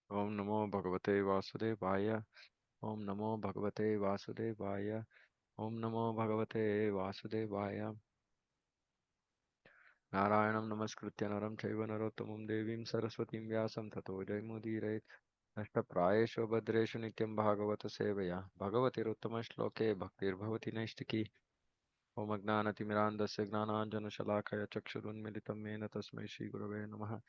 Om Namo Bhagavate Vasudevaya. Om Namo Bhagavate Vasudevaya. Om Namo Bhagavate Vasudevaya. Narayanam Namaskritya Naram Chaiva Narottamam Devim Saraswatim Vyasam Tato Jayamudire Nashtaprayesho Bhadreshu Nityam Bhagavata Sevaya Bhagavatiruttama Shloke Bhaktir Bhavati Naistiki Om Agnanatimirandasya Gnananjana Shalakaya Chakshurunmilitam Mena Tasmai Shri Gurave Namaha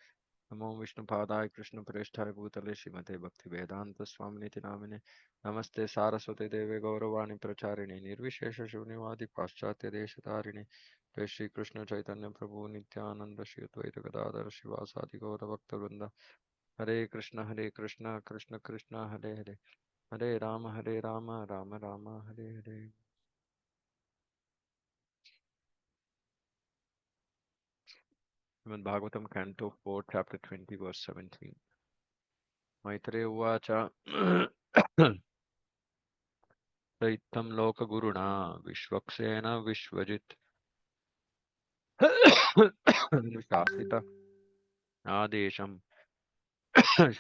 नमो विष्णुपादाय कृष्णप्रेष्ठाय भूतले श्रीमते भक्तिवेदान्तस्वामिनिति नामिने नमस्ते सारस्वते देवे गौरवाणि प्रचारिणे निर्विशेषशून्यवादि पाश्चात्यदेशतारिणे जय श्रीकृष्ण चैतन्य प्रभु नित्यानन्द श्री अद्वैत गदाधर शिवासादि गौरभक्तवृन्द Hare Krishna Krishna Krishna Hare Hare Hare Rama Rama Rama Hare Hare Srimad Bhagavatam canto 4 chapter 20 verse 17 Maitreya उवाच दैत्थं लोकगुरुणा विश्वक्सेन विश्वजित् शासित आदेशं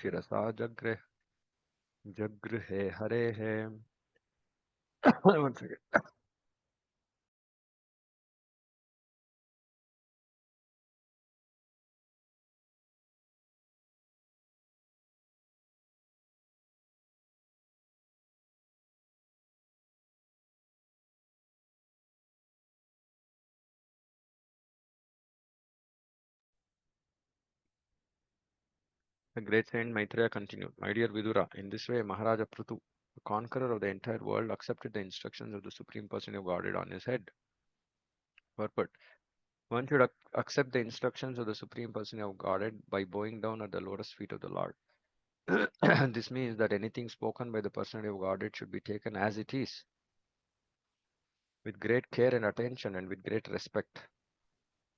शिरसा जगृहे हरेः One second. The great saint Maitreya continued, my dear Vidura, in this way Maharaja Prthu, the conqueror of the entire world, accepted the instructions of the Supreme Person of Godhead on his head. Purport. One should accept the instructions of the Supreme Person of Godhead by bowing down at the lotus feet of the Lord. This means that anything spoken by the personality of Godhead should be taken as it is, with great care and attention and with great respect.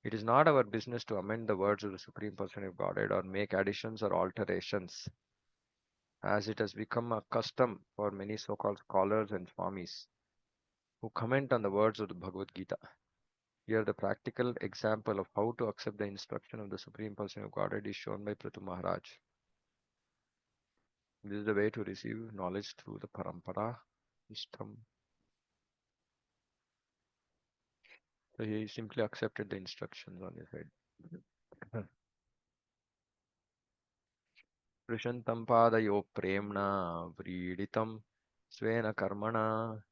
It is not our business to amend the words of the Supreme Person of Godhead or make additions or alterations, as it has become a custom for many so-called scholars and swamis who comment on the words of the Bhagavad Gita. Here, the practical example of how to accept the instruction of the Supreme Person of Godhead is shown by Prthu Maharaj. This is the way to receive knowledge through the parampara system. So he simply accepted the instructions on his head. Prishantam padayo premna vriditam svena karmana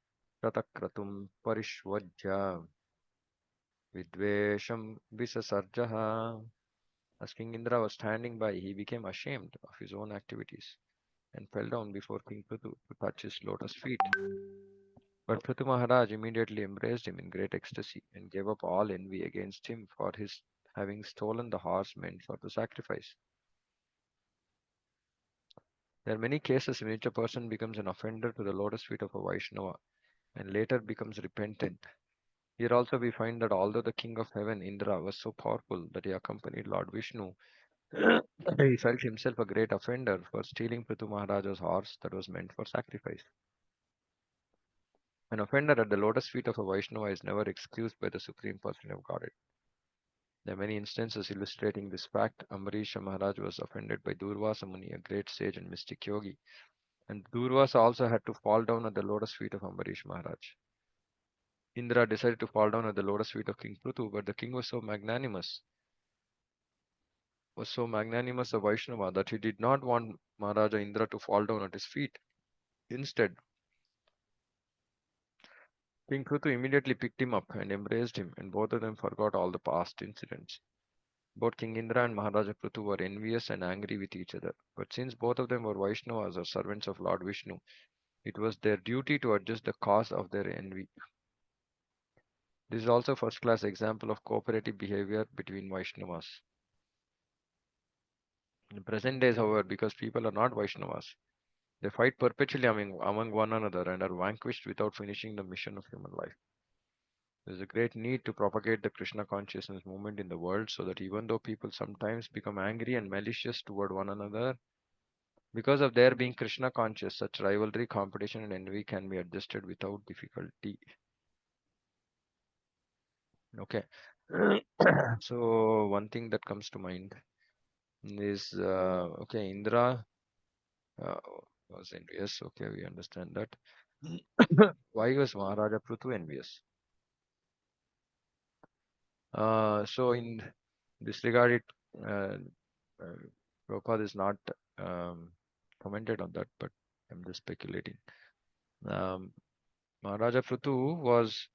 ratakratum parishvajya vidvesham visasarjaha. As King Indra was standing by, he became ashamed of his own activities and fell down before King Prithu to touch his lotus feet. But Prthu Maharaj immediately embraced him in great ecstasy and gave up all envy against him for his having stolen the horse meant for the sacrifice. There are many cases in which a person becomes an offender to the lotus feet of a Vaishnava and later becomes repentant. Here also we find that although the king of heaven, Indra, was so powerful that he accompanied Lord Vishnu, he felt himself a great offender for stealing Prithu Maharaja's horse that was meant for sacrifice. An offender at the lotus feet of a Vaishnava is never excused by the Supreme Person of Godhead. There are many instances illustrating this fact. Ambarisha Maharaj was offended by Durvasa Muni, a great sage and mystic yogi, and Durvasa also had to fall down at the lotus feet of Ambarish Maharaj. Indra decided to fall down at the lotus feet of King Pruthu, but the king was so magnanimous a Vaishnava that he did not want Maharaja Indra to fall down at his feet. Instead, King Pruthu immediately picked him up and embraced him, and both of them forgot all the past incidents. Both King Indra and Maharaja Pruthu were envious and angry with each other, but since both of them were Vaishnavas or servants of Lord Vishnu, it was their duty to adjust the cause of their envy. This is also a first class example of cooperative behavior between Vaishnavas. In present days, however, because people are not Vaishnavas, they fight perpetually among one another and are vanquished without finishing the mission of human life. There is a great need to propagate the Krishna consciousness movement in the world so that even though people sometimes become angry and malicious toward one another, because of their being Krishna conscious, such rivalry, competition, and envy can be adjusted without difficulty. Okay. So, one thing that comes to mind is okay, Indra. uh, was envious. Okay, we understand that. Why was Maharaja Prithu envious? So in this regard, uh, uh, Prabhupada is not um, commented on that, but I'm just speculating. Um, Maharaja Prithu was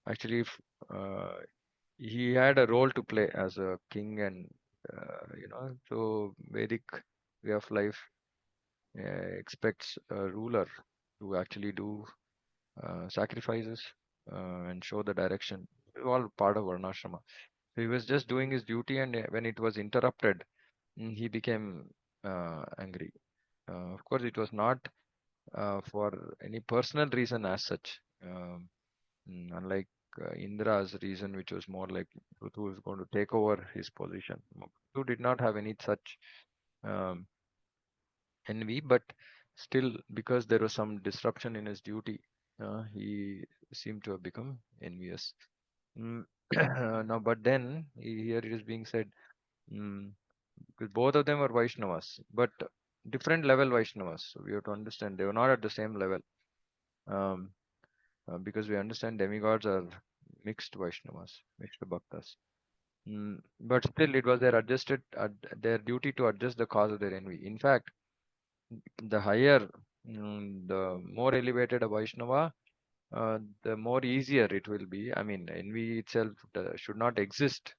actually he had a role to play as a king, and so Vedic way of life expects a ruler to actually do sacrifices and show the direction. All part of Varnashrama. So he was just doing his duty, and when it was interrupted, he became angry. Of course, it was not for any personal reason as such. Unlike Indra's reason, which was more like Pruthu was going to take over his position. Pruthu did not have any such um, envy, but still, because there was some disruption in his duty, he seemed to have become envious. Mm, now, but then here it is being said, mm, because both of them were Vaishnavas, but different level Vaishnavas. So we have to understand they were not at the same level. Um, because we understand demigods are mixed Vaishnavas, mixed bhaktas. But still, it was their duty to adjust the cause of their envy. In fact, the higher, the more elevated a Vaishnava, the more easier it will be. I mean, envy itself should not exist,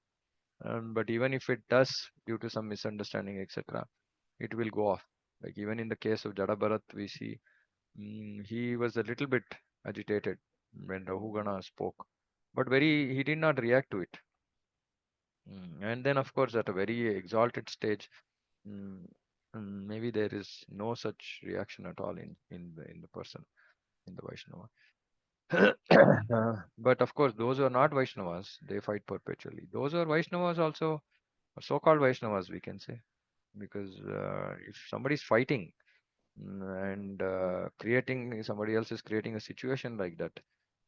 but even if it does, due to some misunderstanding, etc., it will go off. Like even in the case of Jada Bharat, we see he was a little bit agitated when Rahugana spoke, but he did not react to it. And then, of course, at a very exalted stage, mm, maybe there is no such reaction at all in the person, in the Vaishnava. But of course, those who are not Vaishnavas, they fight perpetually. Those who are Vaishnavas also, so-called Vaishnavas, we can say, because if somebody is fighting and creating somebody else is creating a situation like that,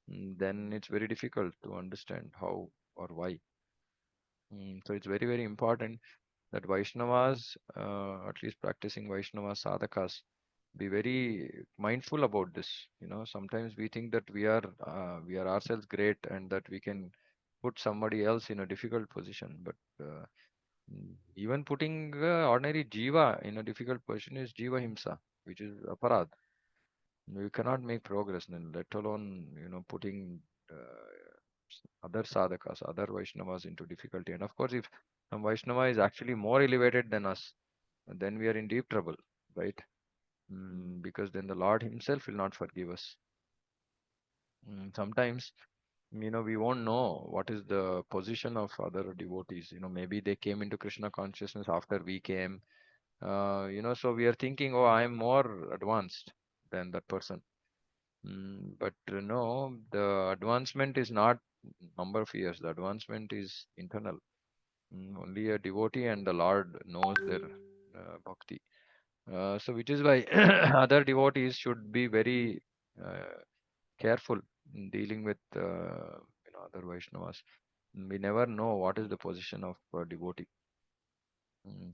then it's very difficult to understand how or why. So it's very, very important that Vaishnavas, at least practicing Vaishnava sadhakas, be very mindful about this. Sometimes we think that we are ourselves great and that we can put somebody else in a difficult position, but even putting ordinary jiva in a difficult position is jiva himsa, which is aparad. You cannot make progress then, let alone putting other sadhakas, other Vaishnavas into difficulty. And of course, if some Vaishnava is actually more elevated than us, then we are in deep trouble, right? Because then the Lord Himself will not forgive us. Sometimes, we won't know what is the position of other devotees. Maybe they came into Krishna consciousness after we came. So we are thinking, oh, I am more advanced than that person. But no, the advancement is not number of years. The advancement is internal. Only a devotee and the Lord knows their bhakti. So which is why other devotees should be very careful in dealing with other Vaishnavas. We never know what is the position of a devotee. Mm.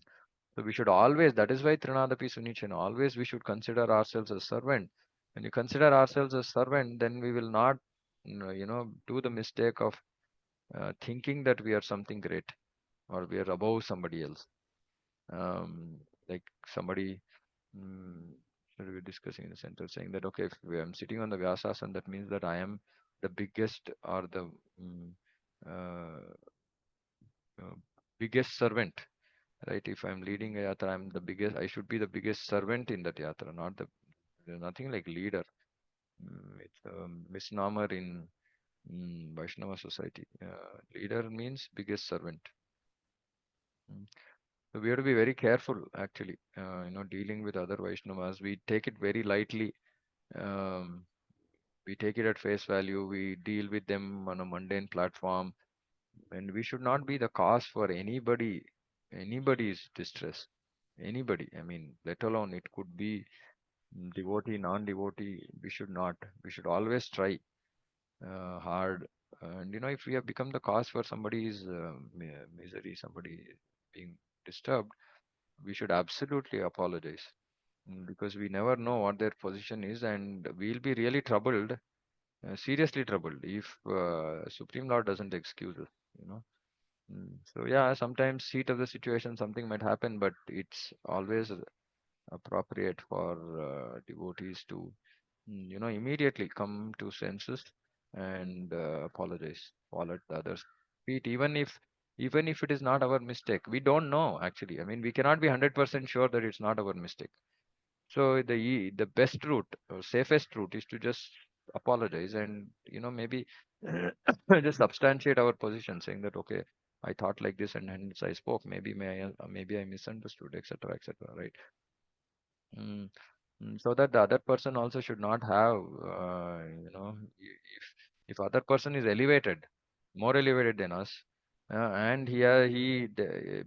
So we should always, that is why Trinadapi Sunichan, always we should consider ourselves as servant. When you consider ourselves as servant, then we will not, do the mistake of thinking that we are something great or we are above somebody else. Like somebody, mm, we were discussing in the center, saying that, okay, if I'm sitting on the Vyasasana, that means that I am the biggest or the mm, uh, uh, biggest servant, right? If I'm leading a yatra, I should be the biggest servant in that yatra, not there's nothing like leader. It's a misnomer in Vaishnava society. Leader means biggest servant. Mm. So we have to be very careful, actually, dealing with other Vaishnavas. We take it very lightly. Um, we take it at face value. We deal with them on a mundane platform, and we should not be the cause for anybody's distress. Anybody, I mean, let alone it could be devotee, non-devotee. We should not. We should always try hard. And if we have become the cause for somebody's misery, somebody being disturbed, we should absolutely apologize. because we never know what their position is, and we'll be really troubled, seriously troubled, if Supreme Lord doesn't excuse us, you know. So yeah, sometimes heat of the situation, something might happen, but it's always appropriate for devotees to, immediately come to senses and apologize, fall at the other's feet, even if it is not our mistake. We don't know actually. I mean, we cannot be 100% sure that it's not our mistake. So the best route or safest route is to just apologize and maybe just substantiate our position, saying that okay, I thought like this and hence I spoke. Maybe I misunderstood, etc., etc. Right? Mm. So that the other person also should not have, if other person is elevated, more elevated than us, and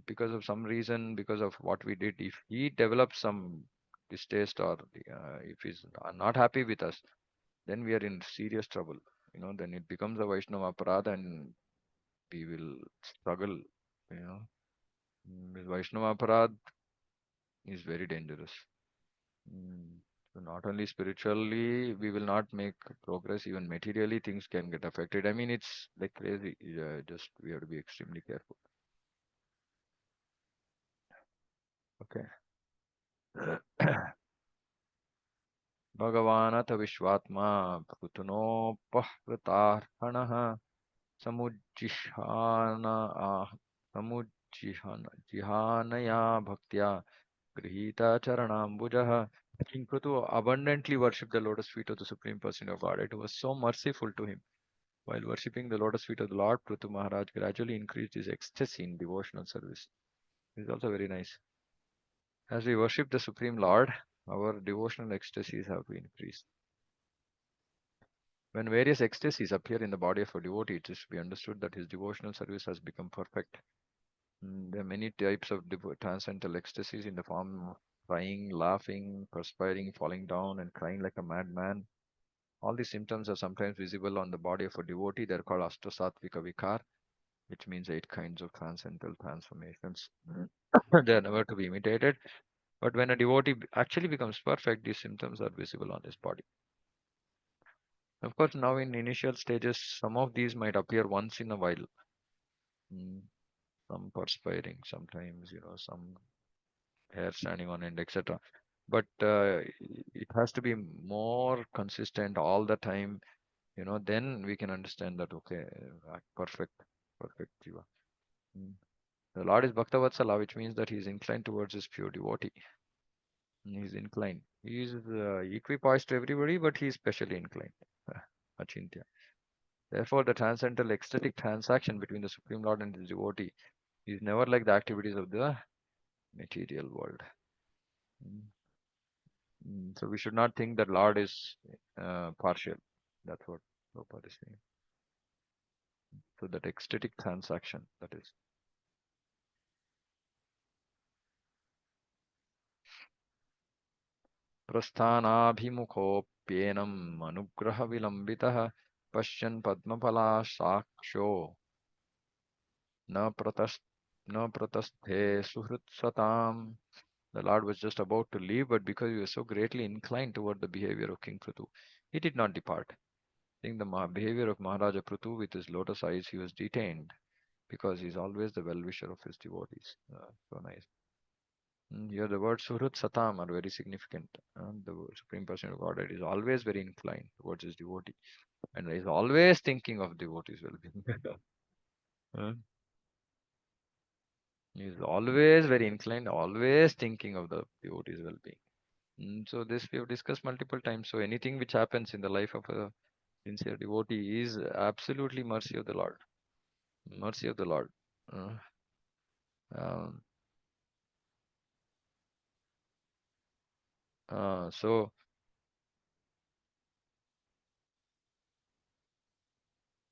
because of some reason, because of what we did, if he develops some distaste or if he's not happy with us, then we are in serious trouble. Then it becomes a Vaishnava aparadha and we will struggle. You know, Vaishnava aparadha is very dangerous. Mm. So not only spiritually, we will not make progress, even materially, things can get affected. I mean, it's like crazy. Just we have to be extremely careful. Okay. Bhagavanatha Vishwatma Prutunopahritarhanaha Samujjihana Jihanaya Bhaktya Grihita Charanambujaha. King Prithu abundantly worshipped the lotus feet of the Supreme Person of Godhead, who was so merciful to him. While worshipping the lotus feet of the Lord, Prthu Maharaj gradually increased his ecstasy in devotional service. This is also very nice. As we worship the Supreme Lord, our devotional ecstasies have to increase. When various ecstasies appear in the body of a devotee, it is to be understood that his devotional service has become perfect. There are many types of transcendental ecstasies in the form of crying, laughing, perspiring, falling down, and crying like a madman. All these symptoms are sometimes visible on the body of a devotee. They are called Ashtasattvika Vikar, which means 8 kinds of transcendental transformations. They are never to be imitated. But when a devotee actually becomes perfect, these symptoms are visible on his body. Of course, now in initial stages, some of these might appear once in a while. Mm, some perspiring, sometimes, some hair standing on end, etc. But it has to be more consistent all the time. Then we can understand that, okay, perfect, perfect jiva. Mm. The Lord is Bhaktavatsala, which means that he is inclined towards his pure devotee. He's inclined. He is equipoised to everybody, but he is specially inclined. Achintya. Therefore, the transcendental ecstatic transaction between the Supreme Lord and his devotee is never like the activities of the material world. Mm. So we should not think that Lord is partial. That's what Prabhupada is saying. So that ecstatic transaction, that is. प्रस्थानाभिमुखोऽप्येनम् अनुग्रहविलम्बितः पश्यन् पद्मफलासाक्षो न प्रतस् न प्रतस्थे suhritsatam. The Lord was just about to leave, but because he was so greatly inclined toward the behavior of King Prithu, he did not depart. Seeing the behavior of Maharaja Prithu with his lotus eyes, he was detained because he is always the well-wisher of his devotees. So nice. Here the words Suhrit Satam are very significant. The Supreme Person of Godhead is always very inclined towards his devotee and is always thinking of devotees' well-being. Uh, he is always very inclined, always thinking of the devotees' well-being. So this we have discussed multiple times. So anything which happens in the life of a sincere devotee is absolutely mercy of the Lord. Mercy of the Lord. Uh, um, so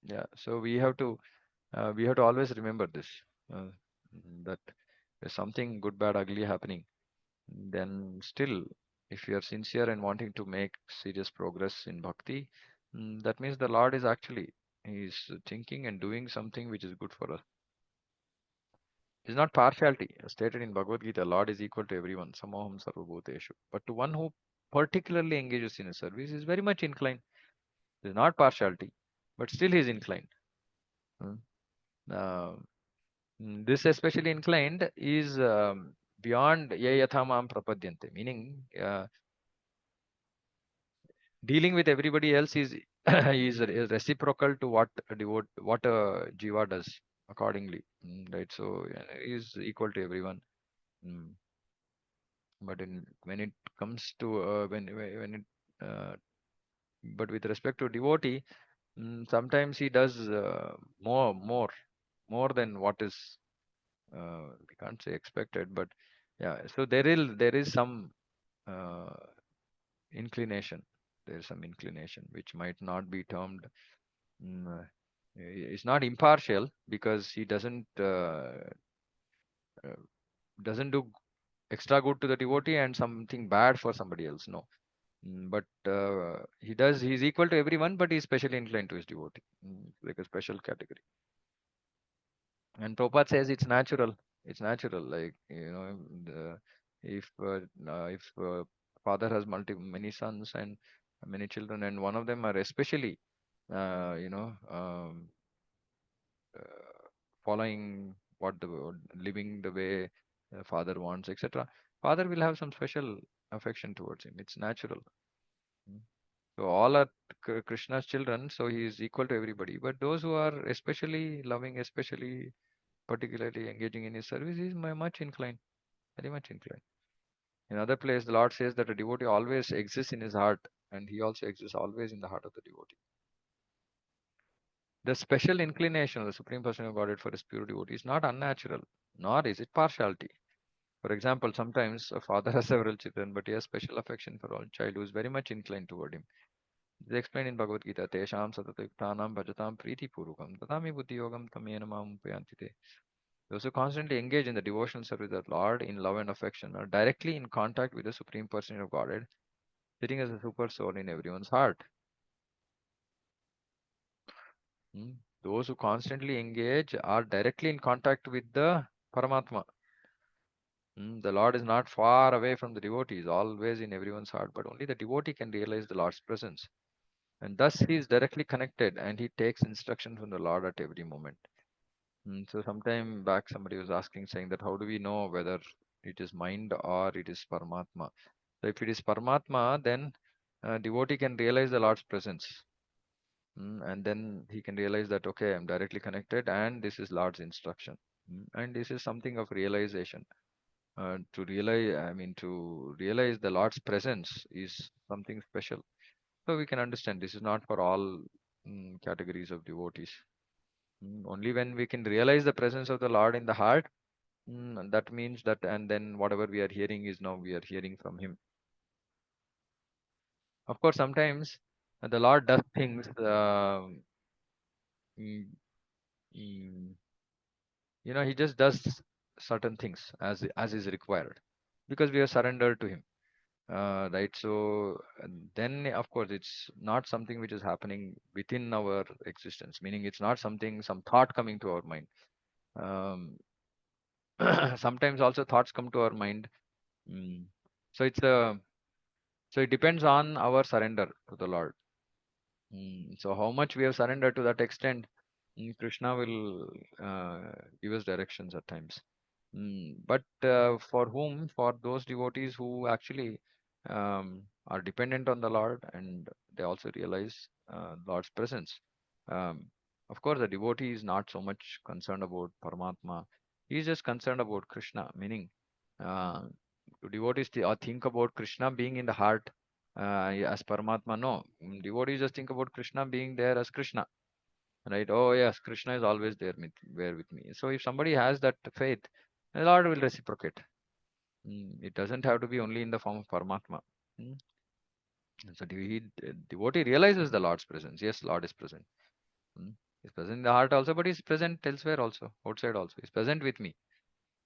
yeah, so we have to always remember this, uh, that there's something good, bad, ugly happening. Then still, if you are sincere and wanting to make serious progress in bhakti, that means the Lord is thinking and doing something which is good for us. It is not partiality. Stated in Bhagavad Gita, Lord is equal to everyone. Samoham sarvabhuteshu. But to one who particularly engages in a service is very much inclined. It is not partiality, but still he is inclined. Hmm. Uh, this especially inclined is beyond ye yathamam prapadyante, meaning dealing with everybody else is is reciprocal to what a jiva does accordingly. Right, so is equal to everyone. Mm. But when it comes to when it uh, but with respect to devotee, sometimes he does more than what is we can't say expected, but yeah, so there is some uh, inclination. There is some inclination which might not be termed. Mm, it's not impartial because he uh, doesn't do extra good to the devotee and something bad for somebody else. No. But he does. He's equal to everyone, but he's specially inclined to his devotee, like a special category. And Prabhupada says it's natural. It's natural. Like if father has many sons and many children, and one of them are especially, uh, you know, um, following what the living the way father wants, etc. Father will have some special affection towards him. It's natural. Mm. So all are Krishna's children, so he is equal to everybody. But those who are especially loving, especially particularly engaging in his service, he is much inclined, very much inclined. In other place, the Lord says that a devotee always exists in his heart, and he also exists always in the heart of the devotee. The special inclination of the Supreme Person of Godhead for his pure devotee is not unnatural, nor is it partiality. For example, sometimes a father has several children, but he has special affection for one child who is very much inclined toward him. It is explained in Bhagavad Gita, Tesham satatayuktanam bhajatam priti purukam tatami buddhi yogam tamena mam upayanti te. Those who constantly engage in the devotional service of the Lord in love and affection are directly in contact with the Supreme Person of Godhead, sitting as a super soul in everyone's heart. Hmm. Those who constantly engage are directly in contact with the Paramatma. The Lord is not far away from the devotee, is always in everyone's heart, but only the devotee can realize the Lord's presence. And thus he is directly connected and he takes instruction from the Lord at every moment. So sometime back somebody was asking, saying that how do we know whether it is mind or it is Paramatma? So if it is Paramatma, then devotee can realize the Lord's presence. And then he can realize that, okay, I'm directly connected and this is Lord's instruction. And this is something of realization. To realize the Lord's presence is something special. So we can understand this is not for all categories of devotees. Only when we can realize the presence of the Lord in the heart, that means that, and then whatever we are hearing is now we are hearing from Him. Of course, sometimes the Lord does things, mm, mm, He just does certain things as is required because we are surrendered to Him. Right, so then of course it's not something which is happening within our existence, meaning it's not something, some thought coming to our mind. um, Sometimes also thoughts come to our mind. mm. so it's a so it depends on our surrender to the Lord. So how much we have surrendered, to that extent Krishna will give us directions at times. But for those devotees who actually are dependent on the Lord and they also realize Lord's presence. Um, of course, the devotee is not so much concerned about Paramatma. He is just concerned about Krishna, meaning uh, do devotees think about Krishna being in the heart as Paramatma? No. Devotees just think about Krishna being there as Krishna. Right? Oh yes, Krishna is always there with me. So if somebody has that faith, the Lord will reciprocate. It doesn't have to be only in the form of Paramatma. Mm. So devotee realizes the Lord's presence. Yes, Lord is present. Mm. He's present in the heart also, but he's present elsewhere also, outside also. He's present with me.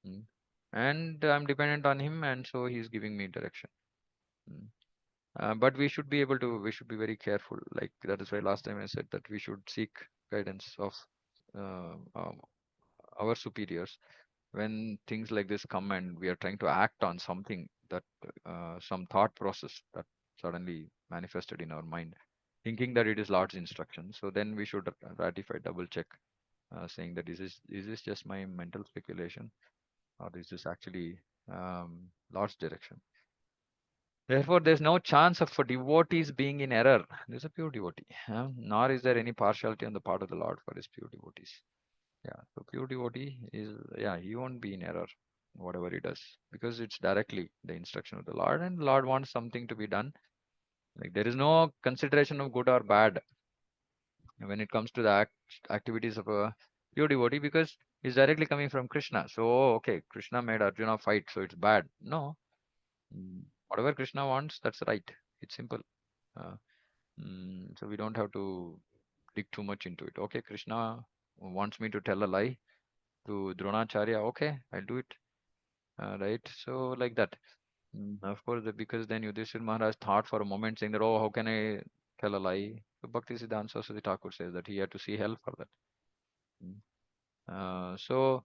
Mm. And I'm dependent on him, and so he's giving me direction. Mm. But we should be very careful. Like that is why last time I said that we should seek guidance of uh, um, our superiors. when things like this come and we are trying to act on something that some thought process that suddenly manifested in our mind, thinking that it is Lord's instruction. So then we should ratify, double check, saying that is this just my mental speculation, or is this actually Lord's direction? Therefore, there's no chance of for devotees being in error. There's a pure devotee, nor is there any partiality on the part of the Lord for his pure devotees. Yeah, so pure devotee is, yeah, he won't be in error, whatever he does, because it's directly the instruction of the Lord, and the Lord wants something to be done. Like there is no consideration of good or bad when it comes to the activities of a pure devotee, because it's directly coming from Krishna. So, okay, Krishna made Arjuna fight, so it's bad. No, whatever Krishna wants, that's right. It's simple. Uh, so we don't have to dig too much into it. Okay, Krishna wants me to tell a lie to Dronacharya. Okay, I'll do it. Right? So like that. Of course, because then Yudhishthir Maharaj thought for a moment, saying that, oh, how can I tell a lie? So Bhakti Siddhanta Saraswati Thakur says that he had to see hell for that. Mm. So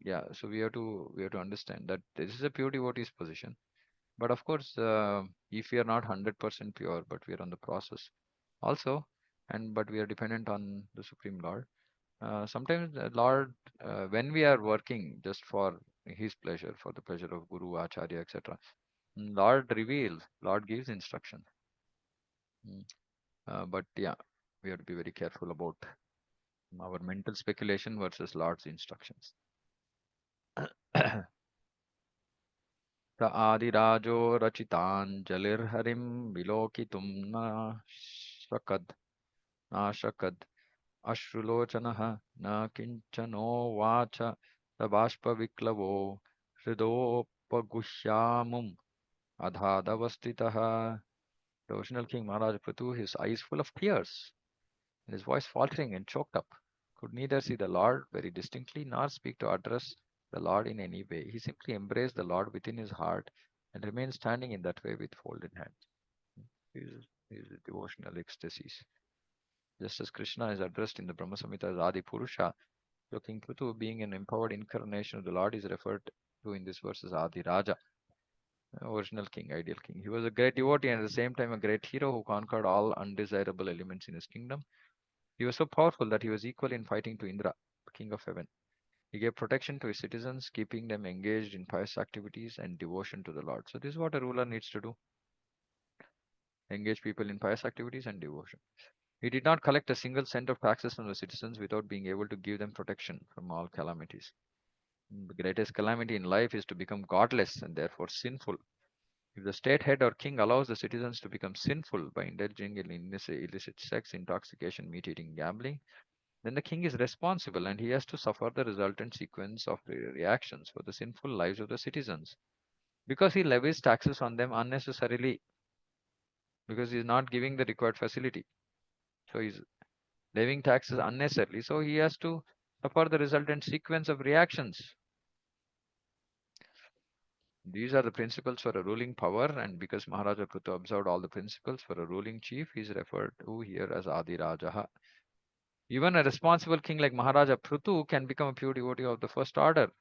yeah, so we have to understand that this is a pure devotee's position. But of course, if we are not 100% pure, but we are on the process also, and but we are dependent on the Supreme Lord. Sometimes the Lord, when we are working just for His pleasure, for the pleasure of Guru, Acharya, etc., Lord reveals, Lord gives instruction. Mm. But yeah, we have to be very careful about our mental speculation versus Lord's instructions. स आदिराजो रचिताञ्जलिर्हरिं विलोकितुं शकद् नाशकद् अश्रुलोचनः न किञ्चनोवाच स बाष्पविक्लवो हृदोपगुह्यामुम् अधादवस्थितः. The original King Maharaj Prthu, his eyes full of tears, and his voice faltering and choked up, could neither see the Lord very distinctly nor speak to address the Lord in any way. He simply embraced the Lord within his heart and remained standing in that way with folded hands. These devotional ecstasies. Just as Krishna is addressed in the Brahma Samhita as Adi Purusha, so King Prithu, being an empowered incarnation of the Lord, is referred to in this verse as Adi Raja, original king, ideal king. He was a great devotee and at the same time a great hero who conquered all undesirable elements in his kingdom. He was so powerful that he was equal in fighting to Indra, king of heaven. He gave protection to his citizens, keeping them engaged in pious activities and devotion to the Lord. So this is what a ruler needs to do: engage people in pious activities and devotion. He did not collect a single cent of taxes from the citizens without being able to give them protection from all calamities. The greatest calamity in life is to become godless and therefore sinful. If the state head or king allows the citizens to become sinful by indulging in illicit sex, intoxication, meat eating, gambling, then the king is responsible and he has to suffer the resultant sequence of reactions for the sinful lives of the citizens, because he levies taxes on them unnecessarily, because he is not giving the required facility. So he's levying taxes unnecessarily. So he has to suffer the resultant sequence of reactions. These are the principles for a ruling power, and because Maharaja Prutu observed all the principles for a ruling chief, he is referred to here as Adi Rajaha. Even a responsible king like Maharaja Prutu can become a pure devotee of the first order.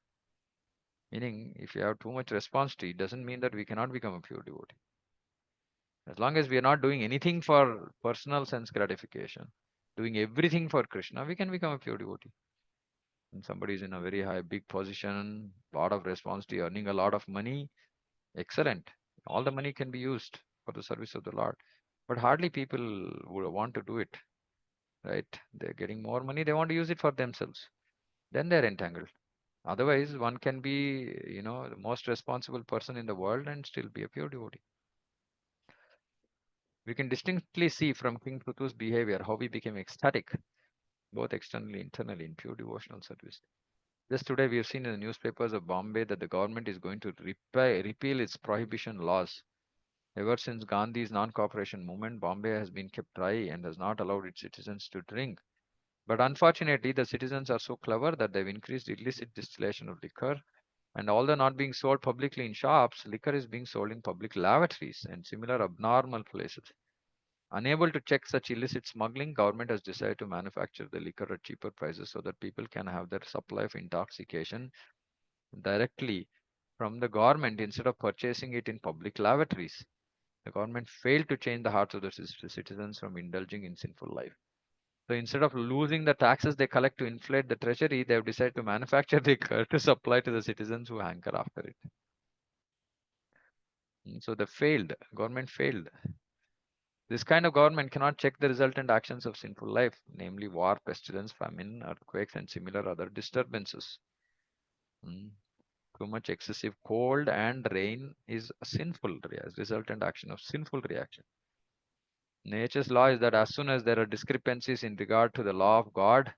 Meaning, if you have too much responsibility, it doesn't mean that we cannot become a pure devotee. As long as we are not doing anything for personal sense gratification, doing everything for Krishna, we can become a pure devotee. And somebody is in a very high, big position, lot of responsibility, earning a lot of money, excellent. All the money can be used for the service of the Lord. But hardly people would want to do it, right? They're getting more money, they want to use it for themselves. Then they're entangled. Otherwise, one can be, the most responsible person in the world and still be a pure devotee. We can distinctly see from King Pruthu's behavior how he became ecstatic, both externally and internally, in pure devotional service. Just today, we have seen in the newspapers of Bombay that the government is going to repeal its prohibition laws. Ever since Gandhi's non-cooperation movement, Bombay has been kept dry and has not allowed its citizens to drink. But unfortunately, the citizens are so clever that they've increased illicit distillation of liquor. And although not being sold publicly in shops, liquor is being sold in public lavatories and similar abnormal places. Unable to check such illicit smuggling, government has decided to manufacture the liquor at cheaper prices so that people can have their supply of intoxication directly from the government instead of purchasing it in public lavatories. The government failed to change the hearts of the citizens from indulging in sinful life. So instead of losing the taxes they collect to inflate the treasury, they have decided to manufacture liquor to supply to the citizens who hanker after it. So they failed. Government failed. This kind of government cannot check the resultant actions of sinful life, namely war, pestilence, famine, earthquakes, and similar other disturbances. Mm. Too much excessive cold and rain is a sinful resultant action of sinful reaction. Nature's law is that as soon as there are discrepancies in regard to the law of God,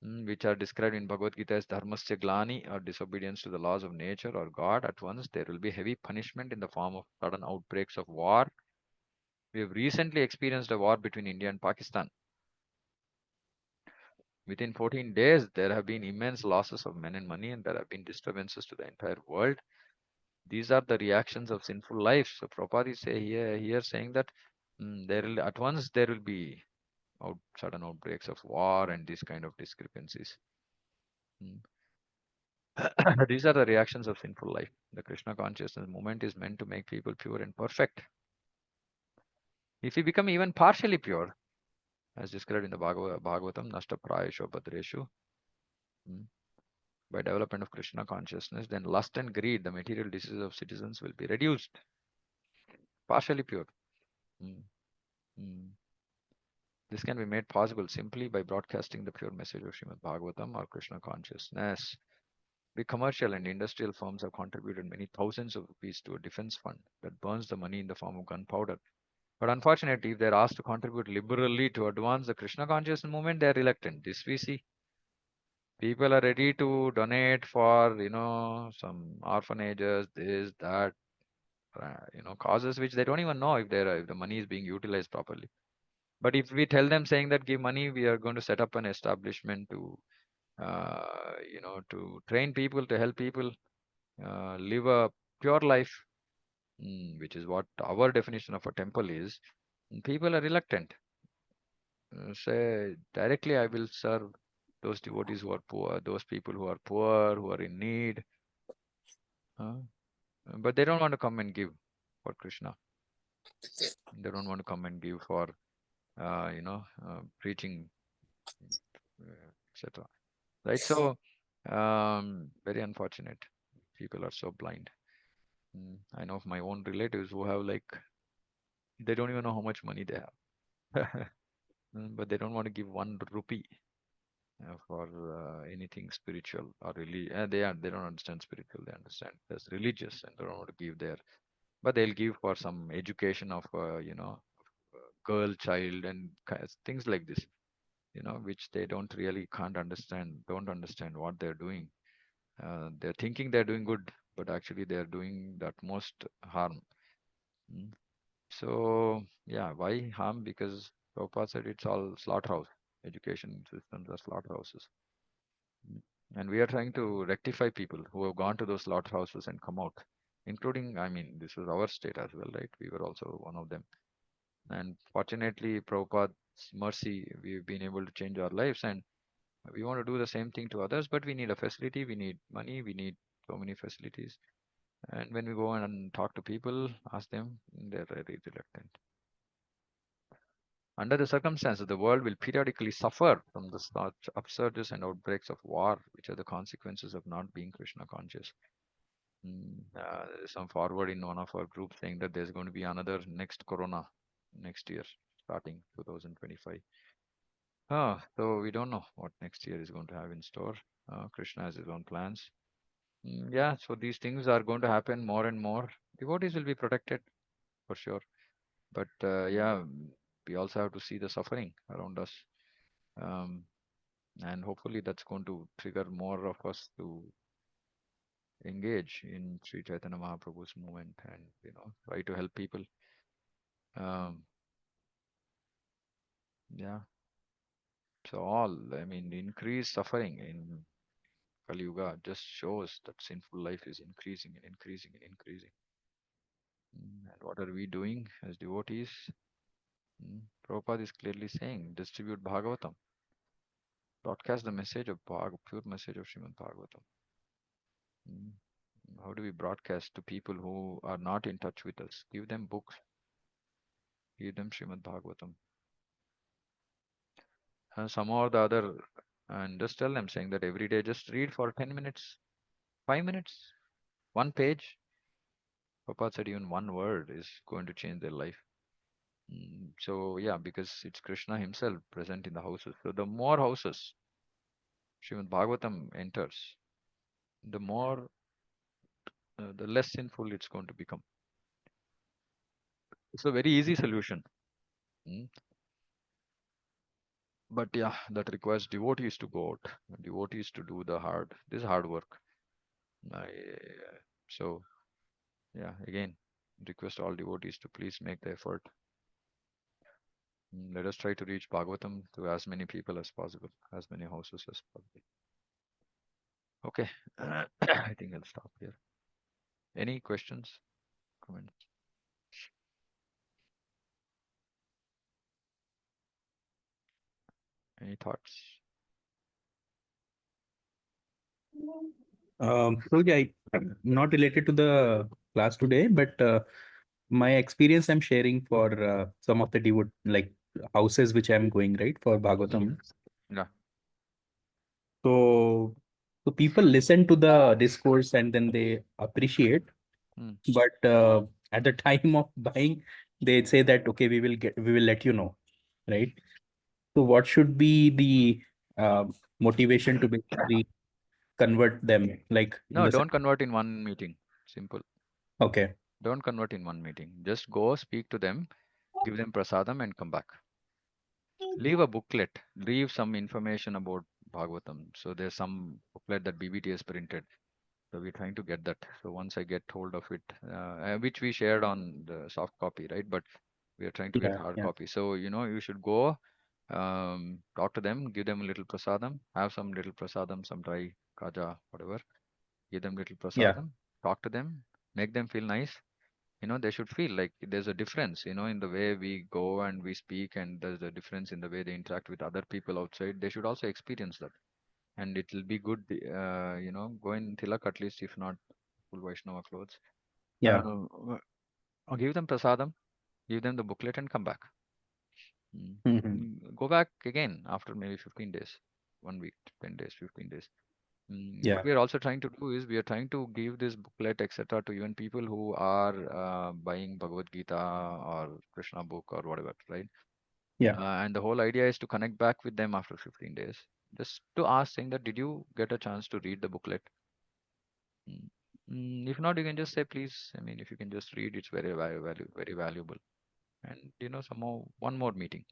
which are described in Bhagavad Gita as dharmasya glani or disobedience to the laws of nature or God, at once there will be heavy punishment in the form of sudden outbreaks of war. We have recently experienced a war between India and Pakistan. Within 14 days, there have been immense losses of men and money, and there have been disturbances to the entire world. These are the reactions of sinful life. So Prabhupada is here saying that there will at once there will be sudden outbreaks of war and these kind of discrepancies. Mm. These are the reactions of sinful life. The Krishna consciousness movement is meant to make people pure and perfect. If we become even partially pure, as described in the Bhagavatam, Nashta Prayesho Bhadreshu, mm, by development of Krishna consciousness, then lust and greed, the material diseases of citizens, will be reduced. Partially pure. Mm, mm. This can be made possible simply by broadcasting the pure message of Srimad Bhagavatam or Krishna consciousness. Big commercial and industrial firms have contributed many thousands of rupees to a defense fund that burns the money in the form of gunpowder. But unfortunately, if they're asked to contribute liberally to advance the Krishna consciousness movement, they're reluctant. This we see. People are ready to donate for, some orphanages, this, that, causes which they don't even know if the money is being utilized properly. But if we tell them saying that give money, we are going to set up an establishment to train people, to help people live a pure life, which is what our definition of a temple is. People are reluctant. Say directly, I will serve those devotees who are poor, those people who are poor, who are in need. Uh, but they don't want to come and give for Krishna. They don't want to come and give for, preaching, etc. Right? So, very unfortunate. People are so blind. I know of my own relatives who have they don't even know how much money they have. But they don't want to give 1 rupee for anything spiritual or really. They don't understand spiritual. They understand as religious, and they don't want to give there. But they'll give for some education of girl child and things like this. Which they can't understand. Don't understand what they're doing. They're thinking they're doing good, but actually they're doing the utmost harm. Mm. So yeah, why harm? Because Prabhupada said it's all slaughterhouse. Education systems are slaughterhouses. Mm. And we are trying to rectify people who have gone to those slaughterhouses and come out, including, I mean, this was our state as well, right? We were also one of them. And fortunately, Prabhupada's mercy, we've been able to change our lives. And we want to do the same thing to others, but we need a facility, we need money, we need so many facilities. And when we go and talk to people, ask them, they're very reluctant. Under the circumstances, the world will periodically suffer from the such upsurges and outbreaks of war, which are the consequences of not being Krishna conscious. There's some forward in one of our groups saying that there's going to be another next corona next year, starting 2025. So we don't know what next year is going to have in store. Krishna has his own plans. Yeah, so these things are going to happen more and more. Devotees will be protected for sure. But yeah, we also have to see the suffering around us. Um, and hopefully that's going to trigger more of us to engage in Sri Chaitanya Mahaprabhu's movement and, try to help people. Um, yeah, so I mean, increased suffering in Kali Yuga just shows that sinful life is increasing and increasing and increasing. And what are we doing as devotees? Prabhupada is clearly saying, distribute Bhagavatam, broadcast the message of pure message of Srimad Bhagavatam. Mm, How do we broadcast to people who are not in touch with us? Give them books, give them Srimad Bhagavatam, some or the other, and just tell them saying that every day just read for 10 minutes, 5 minutes, one page. Papa said even one word is going to change their life. So yeah, because it's Krishna himself present in the houses. So the more houses Srimad Bhagavatam enters, the more, the less sinful it's going to become. It's a very easy solution. Mm. But yeah, that requires devotees to go out, devotees to do the this hard work. I, so yeah, again, request all devotees to please make the effort. Let us try to reach Bhagavatam to as many people as possible, as many houses as possible. Okay, I think I'll stop here. Any questions, comments? Any thoughts? So yeah, not related to the class today, but my experience I'm sharing for some of the devote like houses which I'm going right for Bhagavatam. Yeah. So so people listen to the discourse and then they appreciate, Mm. but at the time of buying, they say that okay, we will let you know, right? So what should be the motivation to basically convert them, like in No, the sense? don't convert in one meeting. Simple. Okay, Don't convert in one meeting. Just go speak to them, give them prasadam, and come back. Leave a booklet. Leave some information about Bhagavatam. So there's some booklet that BBT has printed. So we're trying to get that. So once I get hold of it, which we shared on the soft copy, right? But we are trying to get yeah, hard yeah, copy. So you should go, talk to them, give them a little prasadam, have some little prasadam, some dry kaja, whatever. Give them little yeah, prasadam, talk to them, make them feel nice. They should feel like there's a difference, in the way we go and we speak, and there's a difference in the way they interact with other people outside. They should also experience that, and it will be good, go in tilak at least, if not full Vaishnava clothes. yeah. Or give them prasadam, give them the booklet, and come back. Mhm. Go back again after maybe 15 days, 1 week, 10 days, 15 days. What Yeah, we are also trying to do is we are trying to give this booklet, etc., to even people who are buying Bhagavad Gita or Krishna book or whatever, right? yeah, And the whole idea is to connect back with them after 15 days, just to ask, saying that, did you get a chance to read the booklet? Mm. If not, you can just say, please. I mean, if you can just read, it's very valuable. And some more, one more meeting.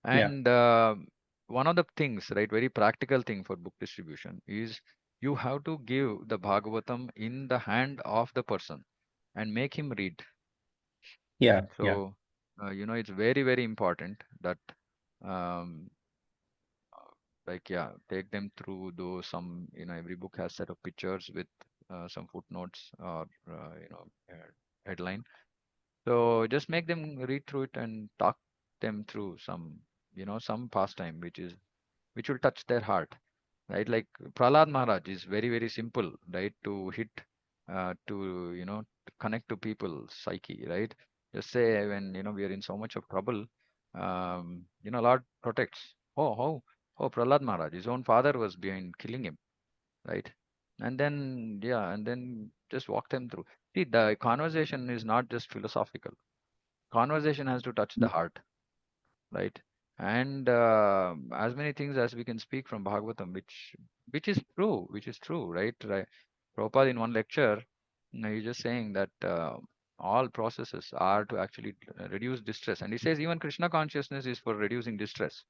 yeah, And one of the things, right, very practical thing for book distribution is you have to give the Bhagavatam in the hand of the person and make him read. yeah, yeah, So, it's very important that, um, like, yeah, take them through those some, every book has set of pictures with some footnotes or, headline. So just make them read through it and talk them through some pastime which will touch their heart, right? Like Prahlad Maharaj is very very simple, right? To hit, to to connect to people's psyche, right? Just say when we are in so much of trouble, Lord protects. Oh, Prahlad Maharaj, his own father was behind killing him, right? And then, yeah, and then just walk them through. See, the conversation is not just philosophical. Conversation has to touch the heart, right? And as many things as we can speak from Bhagavatam, which is true, right? Right. Prabhupada in one lecture, he's just saying that all processes are to actually reduce distress, and he says even Krishna consciousness is for reducing distress.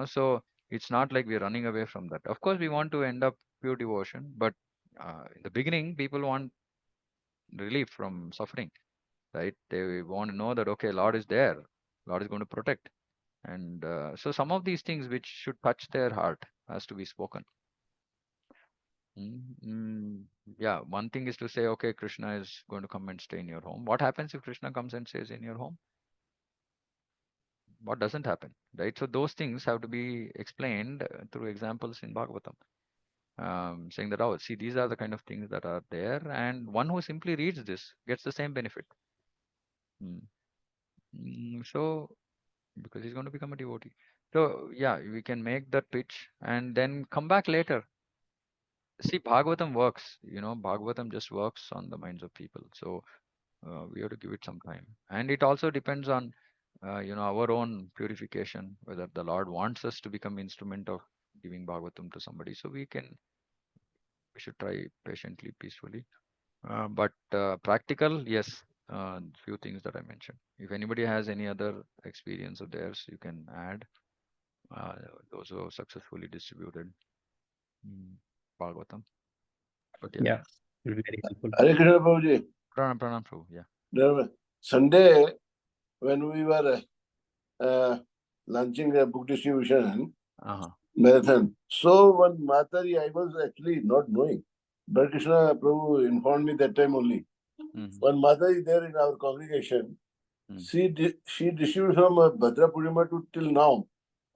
So it's not like we're running away from that. Of course, we want to end up pure devotion, but in the beginning, people want relief from suffering, right? They want to know that okay, Lord is there, Lord is going to protect. And so some of these things which should touch their heart has to be spoken. Mm, mm, yeah, one thing is to say, okay, Krishna is going to come and stay in your home. What happens if Krishna comes and stays in your home? What doesn't happen, right? So those things have to be explained through examples in Bhagavatam. saying that, oh, see, these are the kind of things that are there, and one who simply reads this gets the same benefit. Mm. So, because he's going to become a devotee. So, yeah, we can make that pitch and then come back later. See, Bhagavatam works, Bhagavatam just works on the minds of people. So, we have to give it some time. And it also depends on, our own purification, whether the Lord wants us to become instrument of giving Bhagavatam to somebody. So, we should try patiently, peacefully. But practical, yes, few things that I mentioned. If anybody has any other experience of theirs, you can add uh, those who have successfully distributed mm, Bhagavatam. But yeah, Yeah, it will be very helpful. Hare Krishna Prabhuji. Pranam, Pranam, Prabhu. Yeah. Sunday, when we were launching a book distribution Uh-huh. marathon, so one Mataji, I was actually not knowing. But Krishna Prabhu informed me that time only. Mhm. One Mataji there in our congregation, Mm. she distributed from Bhadra Purnima to till now,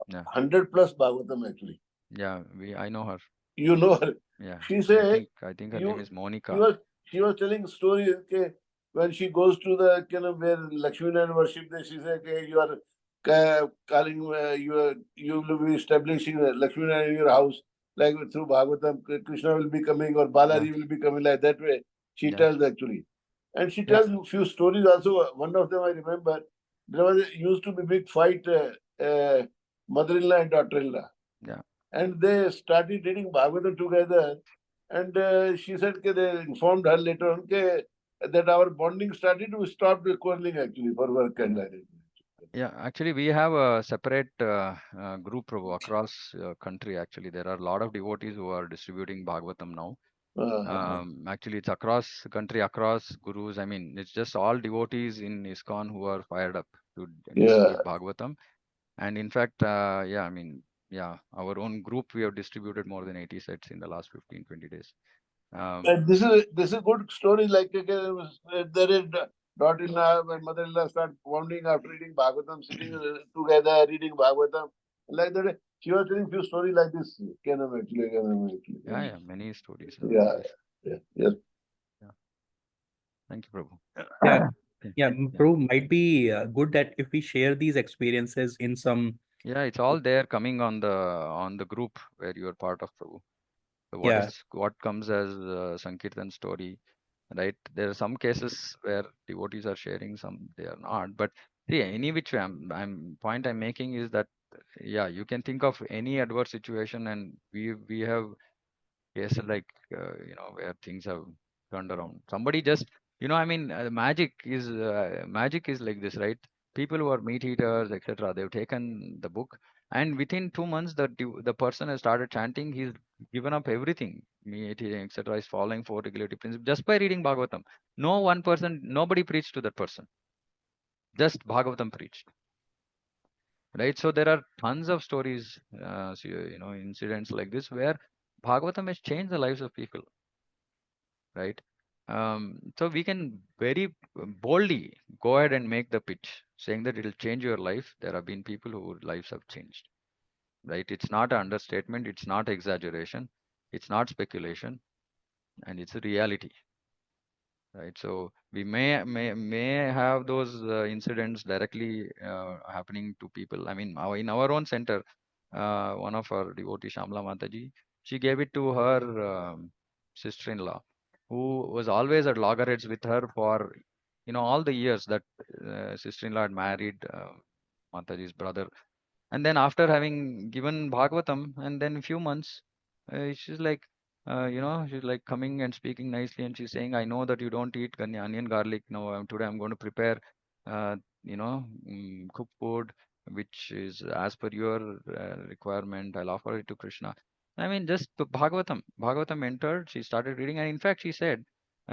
Yeah. 100 plus Bhagavatam actually. Yeah, I know her. You know her. Yeah. She I said, think her name is she Monica. was telling story, okay, when she goes to the where Lakshmi Narayan worship there, she said, okay, you are calling, you will be establishing Lakshmi Narayan in your house, like through Bhagavatam, Krishna will be coming or Yeah. Balaji will be coming, like that way. She Yeah. tells actually. And she Yeah. tells a few stories also. One of them I remember, there was used to be big fight, mother-in-law and daughter-in-law. Yeah. And they started reading Bhagavatam together. And she said they informed her later on that our bonding started to stop quarreling actually for work and Yeah. like that. Yeah, actually, we have a separate group across country. Actually, there are a lot of devotees who are distributing Bhagavatam now. Actually, it's across the country, across gurus. I mean, it's just all devotees in ISKCON who are fired up to Yeah. distribute Bhagavatam. And in fact, yeah, I mean, yeah, our own group, we have distributed more than 80 sets in the last 15, 20 days. And this is good story. Like there is daughter-in-law and mother-in-law start bonding after reading Bhagavatam, sitting together reading Bhagavatam. Like that, she was telling few stories like this. Yeah, yeah, many stories are like Yeah, this. yeah, yes. Yeah. Thank you, Prabhu. Yeah, Okay. yeah, Yeah. Prabhu, might be good that if we share these experiences in some, Yeah, it's all there coming on the group where you are part of, Prabhu. So yeah, what comes as Sankirtan story, right? There are some cases where devotees are sharing, some they are not. But see, any which way, I'm making is that yeah, you can think of any adverse situation, and we have cases like where things have turned around. Somebody just I mean, magic is like this, right? People who are meat eaters, etc. They've taken the book, and within 2 months, the person has started chanting. He's given up everything, meat eating, etc. Is following four regulative principles just by reading Bhagavatam. No one person, nobody preached to that person. Just Bhagavatam preached, right? So there are tons of stories, incidents like this where Bhagavatam has changed the lives of people, right? So we can very boldly go ahead and make the pitch saying that it'll change your life. There have been people whose lives have changed, right? It's not an understatement, it's not exaggeration, it's not speculation, and it's a reality, right? So we may have those incidents directly happening to people. I mean, in our own center, one of our devotee, Shamla Mataji, she gave it to her sister-in-law, who was always at loggerheads with her for all the years that sister-in-law had married Mataji's brother. And then after having given Bhagavatam, and then few months, she's like, she's like coming and speaking nicely, and she's saying, "I know that you don't eat onion garlic. Now, today I'm going to prepare, cooked food, which is as per your requirement. I'll offer it to Krishna." I mean, just the Bhagavatam. Bhagavatam entered. She started reading, and in fact, she said,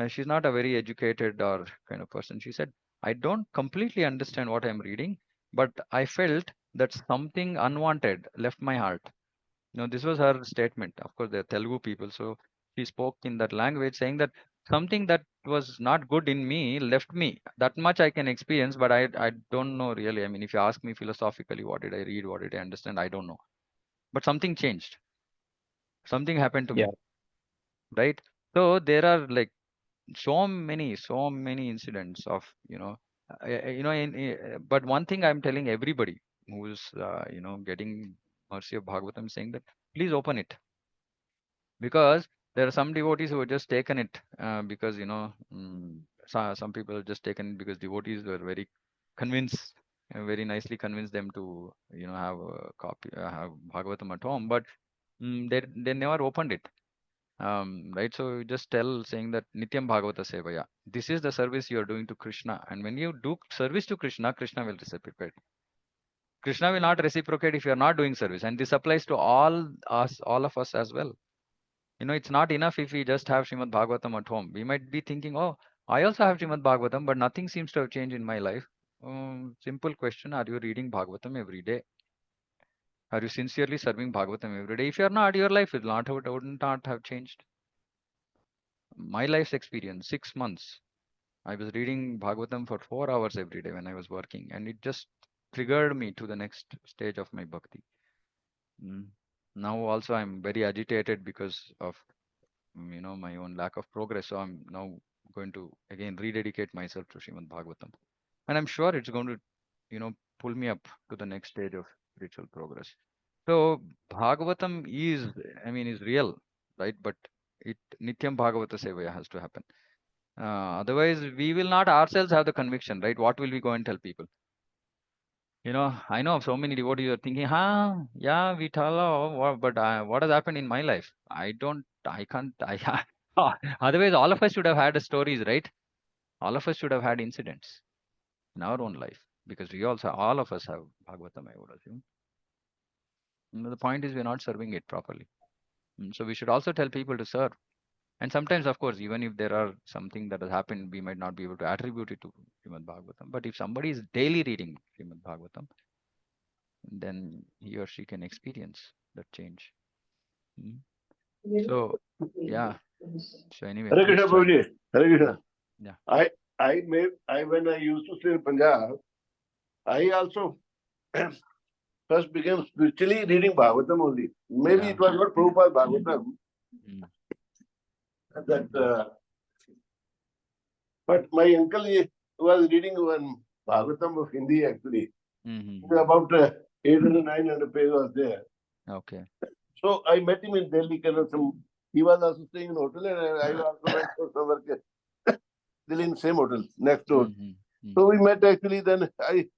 she's not a very educated or kind of person. She said, "I don't completely understand what I'm reading, but I felt that something unwanted left my heart." This was her statement. Of course, they're Telugu people, so she spoke in that language, saying that something that was not good in me left me. That much I can experience, but I don't know really. I mean, if you ask me philosophically, what did I read, what did I understand, I don't know. But something changed. Something happened to Yeah. me, right? So there are like so many incidents of, but one thing I'm telling everybody who's getting mercy of Bhagavatam, saying that please open it, because there are some devotees who have just taken it because some people have just taken it because devotees were very convinced, very nicely convinced them to have a copy, have Bhagavatam at home, but they never opened it. Right, so you just tell, saying that Nityam Bhagavata Sevaya, this is the service you are doing to Krishna, and when you do service to Krishna, Krishna will reciprocate. Krishna will not reciprocate if you are not doing service, and this applies to all of us as well. It's not enough if we just have Srimad Bhagavatam at home. We might be thinking, oh, I also have Srimad Bhagavatam, but nothing seems to have changed in my life. Simple question: are you reading Bhagavatam every day? Are you sincerely serving Bhagavatam every day? If you are not, your life would not have changed. My life's experience, 6 months. I was reading Bhagavatam for 4 hours every day when I was working, and it just triggered me to the next stage of my bhakti. Mm. Now also I'm very agitated because of my own lack of progress. So I'm now going to again rededicate myself to Srimad Bhagavatam, and I'm sure it's going to pull me up to the next stage of spiritual progress. So Bhagavatam is real, right? But it Nityam Bhagavata Sevaya has to happen. Otherwise, we will not ourselves have the conviction, right? What will we go and tell people? I know so many devotees are thinking, yeah, we tell, but what has happened in my life? I can't, otherwise, all of us should have had stories, right? All of us should have had incidents in our own life, because all of us have Bhagavatam, I would assume. The point is, we're not serving it properly. So we should also tell people to serve. And sometimes, of course, even if there are something that has happened, we might not be able to attribute it to Srimad Bhagavatam. But if somebody is daily reading Srimad Bhagavatam, then he or she can experience that change. Mm. So, yeah. So anyway, Hare please Krishna, join. Prabhuji. Hare Yeah, Krishna. yeah. When I used to stay in Punjab, I also first began spiritually reading Bhagavatam only. Maybe Yeah. it was not Prabhupada Bhagavatam, Mm. but my uncle was reading one Bhagavatam of Hindi actually. Mm-hmm. About 800, 900 pages was there. Okay. So I met him in Delhi. He was also staying in a hotel, and I also went for some work still in same hotel next door. Mm-hmm. So we met actually. Then I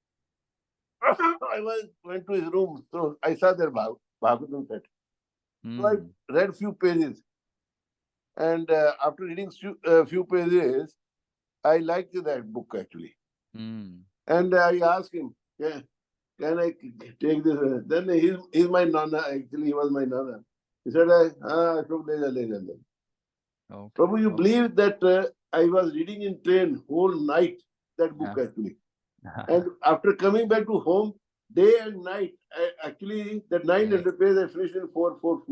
went to his room. So I saw their Bhagavatam set. So I read few pages, and after reading few pages, I liked that book actually. And I asked him, can I take this? Then he's my nana. Actually, he was my nana. He said, I took this. Okay. Prabhu, you believe that I was reading in train whole night that book actually. And after coming back to home, day and night, actually that 900 pages I finished in 4.5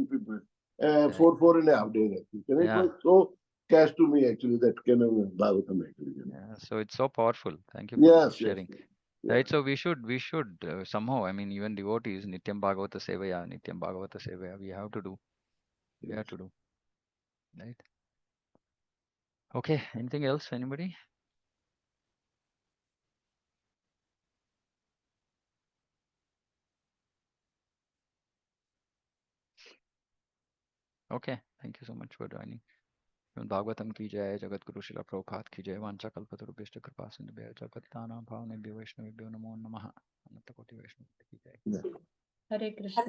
days actually. And it was so cash to me actually, that kind of Bhagavatam actually. Yeah, so it's so powerful. Thank you for Yes, sharing. yes. Right, so we should somehow, even devotees, Nityam Bhagavata Sevaya, we have to do. We have to do. Right. Okay, anything else? Anybody? Okay, thank you so much for joining. Bhagavatam ki jai, Jagat Guru Srila Prabhupada ki jai, Vancha Kalpatarubhishta Kripa Sindhubhya Jagatana Bhavane Vaishnavibhyo Namo Namaha. Ananta Koti Vaishnava ki jai. Hare Krishna.